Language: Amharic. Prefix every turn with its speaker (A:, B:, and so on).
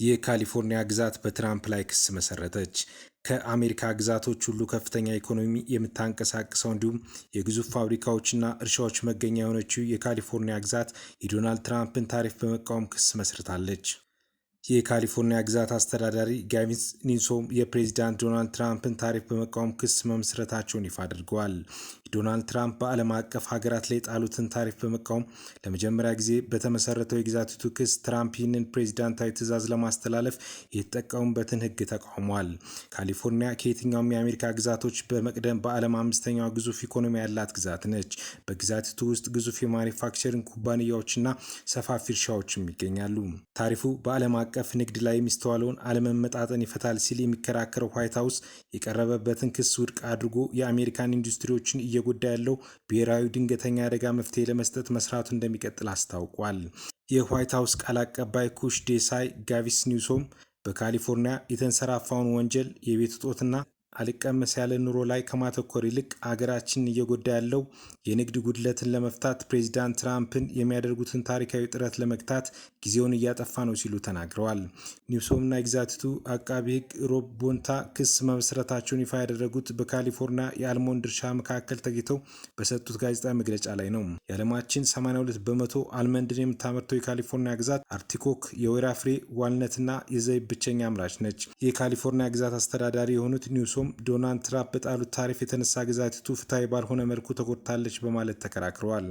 A: የካሊፎርኒያ ግዛት በትራምፕ ላይ ክስ መሰረተች። ከአሜሪካ ግዛቶች ሁሉ ከፍተኛ ኢኮኖሚ የምታንቀሳቅሰው እንዲሁም የግዙፍ ፋብሪካዎችና እርሻዎች መገኛ የሆነችው የካሊፎርኒያ ግዛት የዶናልድ ትራምፕን ታሪፍ በመቃወም ክስ መስርታለች። የካሊፎርኒያ ግዛት አስተዳዳሪ ጋቪን ኒውሶም የፕሬዚዳንት ዶናልድ ትራምፕን ታሪፍ በመቃወም ክስ መመስረታቸውን ይፋ አድርገዋል። ዶናልድ ትራምፕ በዓለም አቀፍ ሀገራት ላይ የጣሉትን ታሪፍ በመቃወም ለመጀመሪያ ጊዜ በተመሰረተው የግዛቲቱ ክስ ትራምፕ ይህንን ፕሬዚዳንታዊ ትዕዛዝ ለማስተላለፍ የተጠቀሙበትን ሕግ ተቃውሟል። ካሊፎርኒያ ከየትኛውም የአሜሪካ ግዛቶች በመቅደም በዓለም አምስተኛዋ ግዙፍ ኢኮኖሚ ያላት ግዛት ነች። በግዛቲቱ ውስጥ ግዙፍ የማኒፋክቸሪንግ ኩባንያዎችና ሰፋፊ እርሻዎችም ይገኛሉ። ታሪፉ በዓለም አቀፍ ንግድ ላይ የሚስተዋለውን አለመመጣጠን ይፈታል ሲል የሚከራከረው ዋይት ሀውስ የቀረበበትን ክስ ውድቅ አድርጎ የአሜሪካን ኢንዱስትሪዎችን እየጎዳ ያለው ብሔራዊ ድንገተኛ አደጋ መፍትሄ ለመስጠት መስራቱ እንደሚቀጥል አስታውቋል። የዋይት ሀውስ ቃል አቀባይ ኩሽ ዴሳይ ጋቪን ኒውሶም በካሊፎርኒያ የተንሰራፋውን ወንጀል፣ የቤት እጦትና አልቀመስ ያለ ኑሮ ላይ ከማተኮር ይልቅ አገራችንን እየጎዳ ያለው የንግድ ጉድለትን ለመፍታት ፕሬዚዳንት ትራምፕን የሚያደርጉትን ታሪካዊ ጥረት ለመግታት ጊዜውን እያጠፋ ነው ሲሉ ተናግረዋል። ኒውሶምና የግዛቲቱ አቃቢ ሕግ ሮብ ቦንታ ክስ መመስረታቸውን ይፋ ያደረጉት በካሊፎርኒያ የአልሞንድ እርሻ መካከል ተገኝተው በሰጡት ጋዜጣዊ መግለጫ ላይ ነው። የዓለማችን 82 በመቶ አልመንድን የምታመርተው የካሊፎርኒያ ግዛት አርቲኮክ፣ የወይራ ፍሬ፣ ዋልነትና የዘይት ብቸኛ አምራች ነች። የካሊፎርኒያ ግዛት አስተዳዳሪ የሆኑት ኒውሶም ዶናልድ ትራምፕ በጣሉት ታሪፍ የተነሳ ግዛቲቱ ፍትሐዊ ባልሆነ መልኩ ተጎድታለች በማለት ተከራክረዋል።